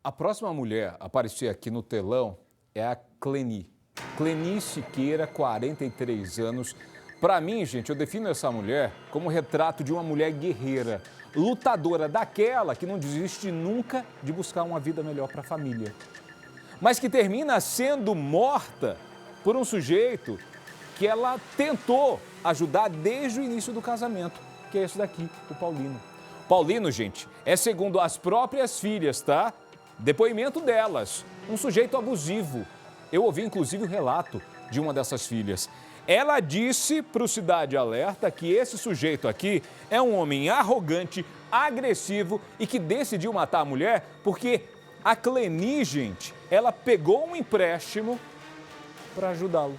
A próxima mulher a aparecer aqui no telão é a Cleni. Cleni Siqueira, 43 anos. Para mim, gente, eu defino essa mulher como retrato de uma mulher guerreira, lutadora, daquela que não desiste nunca de buscar uma vida melhor para a família. Mas que termina sendo morta por um sujeito que ela tentou ajudar desde o início do casamento, que é esse daqui, o Paulino. Paulino, gente, é segundo as próprias filhas, tá? Depoimento delas, um sujeito abusivo. Eu ouvi inclusive o relato de uma dessas filhas. Ela disse para o Cidade Alerta que esse sujeito aqui é um homem arrogante, agressivo e que decidiu matar a mulher porque a Cleni, gente, ela pegou um empréstimo para ajudá-lo.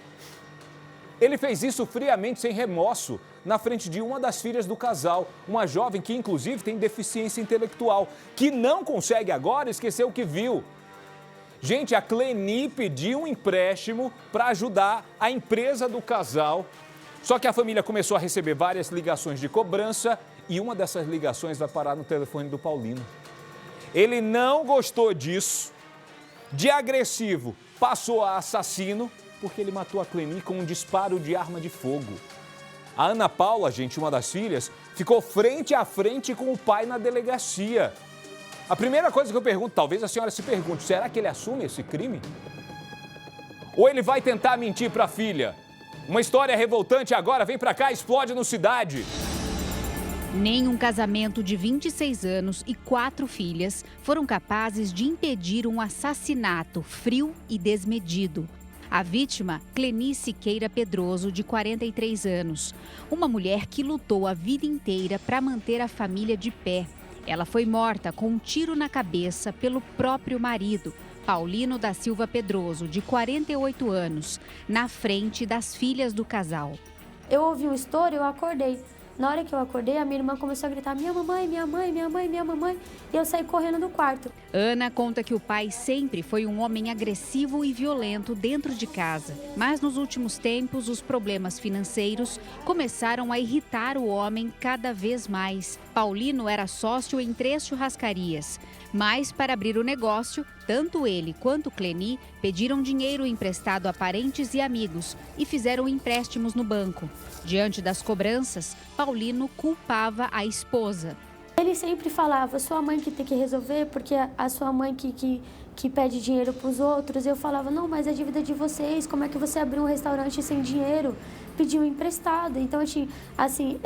Ele fez isso friamente, sem remorso, na frente de uma das filhas do casal, uma jovem que inclusive tem deficiência intelectual, que não consegue agora esquecer o que viu. Gente, a Cleni pediu um empréstimo para ajudar a empresa do casal, só que a família começou a receber várias ligações de cobrança e uma dessas ligações vai parar no telefone do Paulino. Ele não gostou disso, de agressivo passou a assassino, porque ele matou a Cleni com um disparo de arma de fogo. A Ana Paula, gente, uma das filhas, ficou frente a frente com o pai na delegacia. A primeira coisa que eu pergunto, talvez a senhora se pergunte, será que ele assume esse crime? Ou ele vai tentar mentir para a filha? Uma história revoltante agora, vem para cá, explode no Cidade. Nem um casamento de 26 anos e 4 filhas foram capazes de impedir um assassinato frio e desmedido. A vítima, Cleni Siqueira Pedroso, de 43 anos. Uma mulher que lutou a vida inteira para manter a família de pé. Ela foi morta com um tiro na cabeça pelo próprio marido, Paulino da Silva Pedroso, de 48 anos, na frente das filhas do casal. Eu ouvi um estouro e eu acordei. Na hora que eu acordei, a minha irmã começou a gritar, minha mamãe, minha mãe, minha mãe, minha mamãe. E eu saí correndo do quarto. Ana conta que o pai sempre foi um homem agressivo e violento dentro de casa. Mas nos últimos tempos, os problemas financeiros começaram a irritar o homem cada vez mais. Paulino era sócio em 3 churrascarias. Mas para abrir o negócio, tanto ele quanto Cleni pediram dinheiro emprestado a parentes e amigos e fizeram empréstimos no banco. Diante das cobranças, Paulino culpava a esposa. Ele sempre falava, sua mãe que tem que resolver, porque a sua mãe que pede dinheiro para os outros. Eu falava, não, mas é dívida de vocês, como é que você abriu um restaurante sem dinheiro? Pediu emprestado. Então, assim,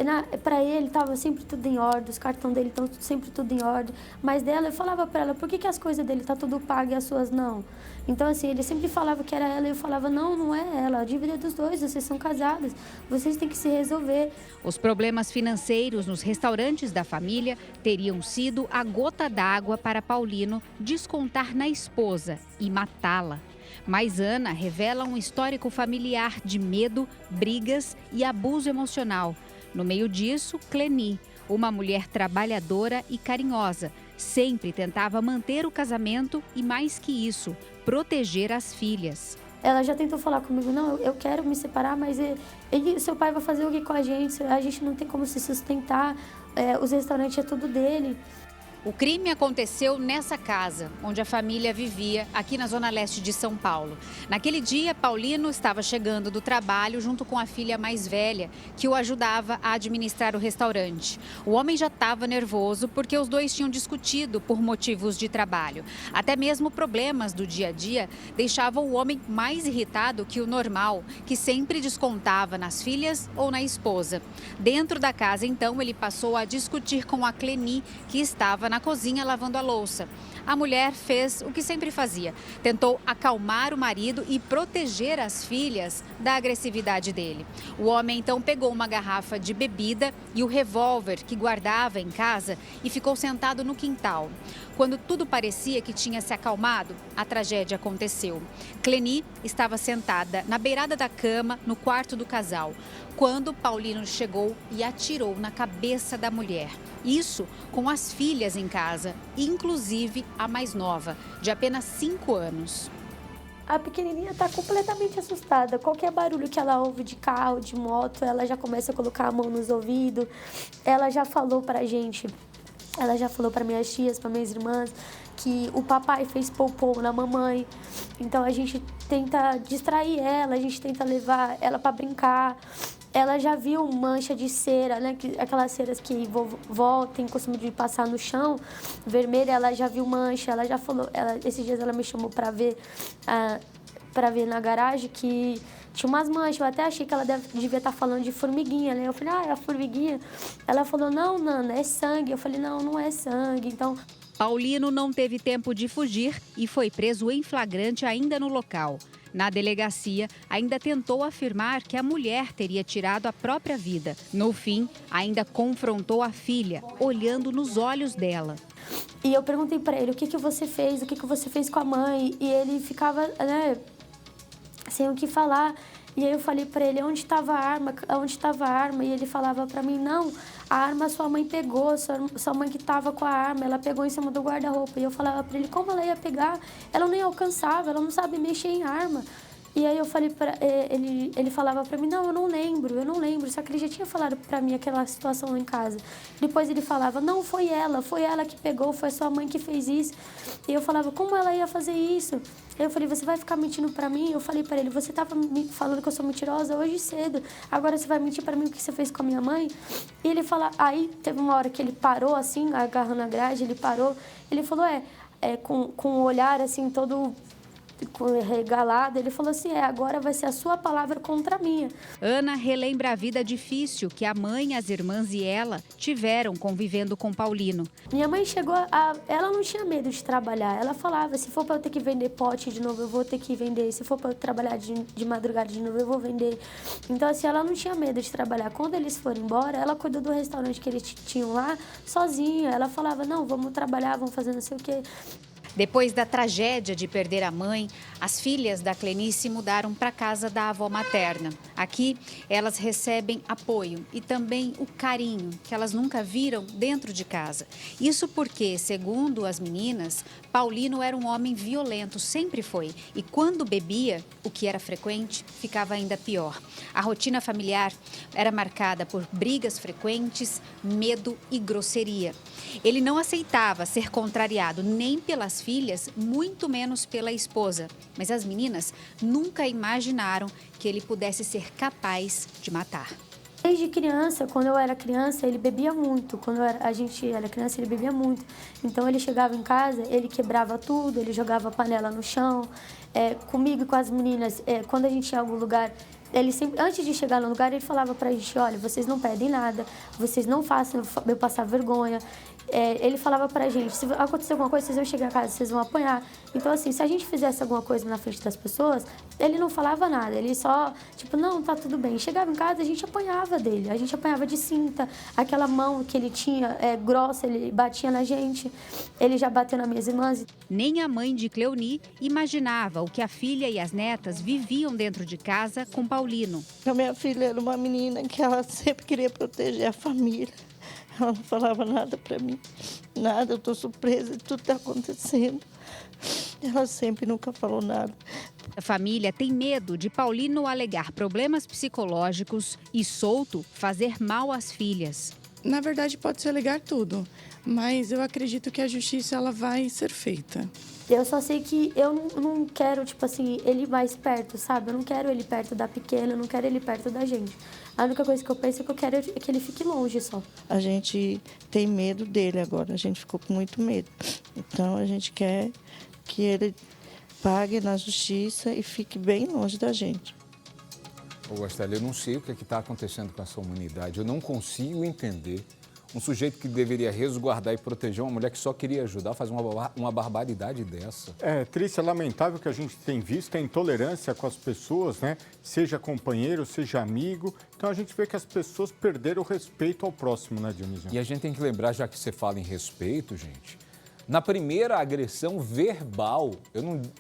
para ele estava sempre tudo em ordem, os cartões dele estão sempre tudo em ordem. Mas dela, eu falava para ela, por que as coisas dele tá tudo pago e as suas não? Então, assim, ele sempre falava que era ela e eu falava, não, não é ela, a dívida é dos dois, vocês são casadas, vocês têm que se resolver. Os problemas financeiros nos restaurantes da família teriam sido a gota d'água para Paulino descontar na esposa e matá-la. Mas Ana revela um histórico familiar de medo, brigas e abuso emocional. No meio disso, Cleni, uma mulher trabalhadora e carinhosa, sempre tentava manter o casamento e, mais que isso, proteger as filhas. Ela já tentou falar comigo, não, eu quero me separar, mas seu pai vai fazer o que com a gente não tem como se sustentar, os restaurantes é tudo dele. O crime aconteceu nessa casa, onde a família vivia, aqui na zona leste de São Paulo. Naquele dia, Paulino estava chegando do trabalho junto com a filha mais velha, que o ajudava a administrar o restaurante. O homem já estava nervoso porque os dois tinham discutido por motivos de trabalho. Até mesmo problemas do dia a dia deixavam o homem mais irritado que o normal, que sempre descontava nas filhas ou na esposa. Dentro da casa, então, ele passou a discutir com a Cleni, que estava na cozinha lavando a louça. A mulher fez o que sempre fazia, tentou acalmar o marido e proteger as filhas da agressividade dele. O homem então pegou uma garrafa de bebida e o revólver que guardava em casa e ficou sentado no quintal. Quando tudo parecia que tinha se acalmado, a tragédia aconteceu. Cleni estava sentada na beirada da cama, no quarto do casal, quando Paulino chegou e atirou na cabeça da mulher. Isso com as filhas em casa, inclusive a mais nova, de apenas 5 anos. A pequenininha está completamente assustada. Qualquer barulho que ela ouve de carro, de moto, ela já começa a colocar a mão nos ouvidos. Ela já falou pra gente, ela já falou para minhas tias, para minhas irmãs, que o papai fez popô na mamãe. Então a gente tenta distrair ela, a gente tenta levar ela para brincar. Ela já viu mancha de cera, né? Aquelas ceras que vovó tem costume de passar no chão, vermelha, ela já viu mancha, ela já falou, esses dias ela me chamou para ver na garagem que tinha umas manchas. Eu até achei que ela devia estar falando de formiguinha, né? Eu falei, é a formiguinha. Ela falou, não, Nana, é sangue. Eu falei, não, não é sangue. Então, Paulino não teve tempo de fugir e foi preso em flagrante ainda no local. Na delegacia, ainda tentou afirmar que a mulher teria tirado a própria vida. No fim, ainda confrontou a filha, olhando nos olhos dela. E eu perguntei para ele, o que você fez? O que você fez com a mãe? E ele ficava, né, sem o que falar. E aí eu falei para ele, onde estava a arma? Onde estava a arma? E ele falava para mim, não, a arma sua mãe pegou, sua mãe que estava com a arma, ela pegou em cima do guarda-roupa. E eu falava para ele, como ela ia pegar? Ela nem alcançava, ela não sabe mexer em arma. E aí eu falei para ele falava para mim, não, eu não lembro, só que ele já tinha falado para mim aquela situação lá em casa. Depois ele falava, não, foi ela que pegou, foi a sua mãe que fez isso. E eu falava, como ela ia fazer isso? Aí eu falei, você vai ficar mentindo para mim? Eu falei para ele, você estava me falando que eu sou mentirosa hoje cedo, agora você vai mentir para mim o que você fez com a minha mãe? E ele fala, aí teve uma hora que ele parou assim, agarrando a grade, ele parou, ele falou, com o olhar assim todo regalado, ele falou assim, agora vai ser a sua palavra contra a minha. Ana relembra a vida difícil que a mãe, as irmãs e ela tiveram convivendo com Paulino. Minha mãe ela não tinha medo de trabalhar, ela falava, se for para eu ter que vender pote de novo, eu vou ter que vender, se for para eu trabalhar de madrugada de novo, eu vou vender. Então assim, ela não tinha medo de trabalhar. Quando eles foram embora, ela cuidou do restaurante que eles tinham lá, sozinha. Ela falava, não, vamos trabalhar, vamos fazer não sei o quê. Depois da tragédia de perder a mãe, as filhas da Clenice mudaram para a casa da avó materna. Aqui, elas recebem apoio e também o carinho que elas nunca viram dentro de casa. Isso porque, segundo as meninas, Paulino era um homem violento, sempre foi. E quando bebia, o que era frequente, ficava ainda pior. A rotina familiar era marcada por brigas frequentes, medo e grosseria. Ele não aceitava ser contrariado nem pelas filhas, muito menos pela esposa. Mas as meninas nunca imaginaram que ele pudesse ser capaz de matar. Desde criança, quando eu era criança, ele bebia muito. Quando a gente era criança, ele bebia muito. Então, ele chegava em casa, ele quebrava tudo, ele jogava a panela no chão. Comigo e com as meninas, quando a gente ia em algum lugar, ele sempre, antes de chegar no lugar, ele falava pra gente, olha, vocês não pedem nada, vocês não façam eu passar vergonha. Ele falava pra gente, se acontecer alguma coisa, vocês vão chegar em casa, vocês vão apanhar. Então, assim, se a gente fizesse alguma coisa na frente das pessoas, ele não falava nada, ele só, tipo, não, tá tudo bem. Chegava em casa, a gente apanhava dele, a gente apanhava de cinta, aquela mão que ele tinha grossa, ele batia na gente, ele já bateu nas minhas irmãs. Nem a mãe de Cleoni imaginava o que a filha e as netas viviam dentro de casa com Paulino. A minha filha era uma menina que ela sempre queria proteger a família. Ela não falava nada para mim, nada, eu estou surpresa de tudo que está acontecendo. Ela sempre nunca falou nada. A família tem medo de Paulino alegar problemas psicológicos e, solto, fazer mal às filhas. Na verdade, pode-se alegar tudo, mas eu acredito que a justiça ela vai ser feita. Eu só sei que eu não quero, tipo assim, ele mais perto, sabe? Eu não quero ele perto da pequena, eu não quero ele perto da gente. A única coisa que eu penso é que eu quero que ele fique longe só. A gente tem medo dele agora, a gente ficou com muito medo. Então, a gente quer que ele pague na justiça e fique bem longe da gente. Ô, Gastela, eu não sei o que está acontecendo com essa humanidade. Eu não consigo entender um sujeito que deveria resguardar e proteger uma mulher que só queria ajudar, faz uma barbaridade dessa. É triste, é lamentável que a gente tem visto a intolerância com as pessoas, né? Seja companheiro, seja amigo. Então a gente vê que as pessoas perderam o respeito ao próximo, né, Dionísio? E a gente tem que lembrar, já que você fala em respeito, gente, na primeira agressão verbal,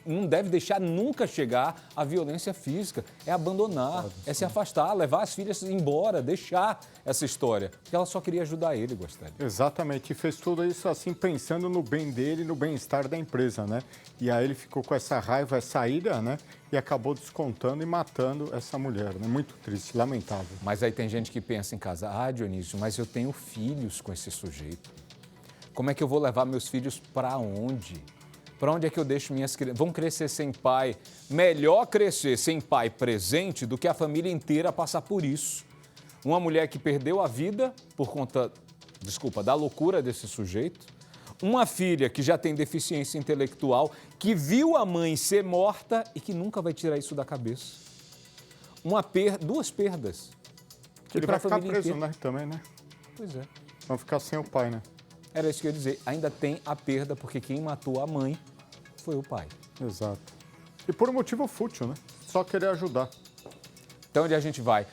não deve deixar nunca chegar à violência física. É abandonar, é se afastar, levar as filhas embora, deixar essa história. Porque ela só queria ajudar ele, Gosteli. Exatamente, e fez tudo isso assim pensando no bem dele, no bem-estar da empresa, né? E aí ele ficou com essa raiva, essa ira, né? E acabou descontando e matando essa mulher, né? Muito triste, lamentável. Mas aí tem gente que pensa em casa, Dionísio, mas eu tenho filhos com esse sujeito. Como é que eu vou levar meus filhos para onde? Para onde é que eu deixo minhas crianças? Vão crescer sem pai. Melhor crescer sem pai presente do que a família inteira passar por isso. Uma mulher que perdeu a vida por conta, da loucura desse sujeito. Uma filha que já tem deficiência intelectual, que viu a mãe ser morta e que nunca vai tirar isso da cabeça. Duas perdas. Ele vai ficar preso, né? Também, né? Pois é. Vão ficar sem o pai, né? Era isso que eu ia dizer. Ainda tem a perda, porque quem matou a mãe foi o pai. Exato. E por um motivo fútil, né? Só querer ajudar. Então, onde a gente vai?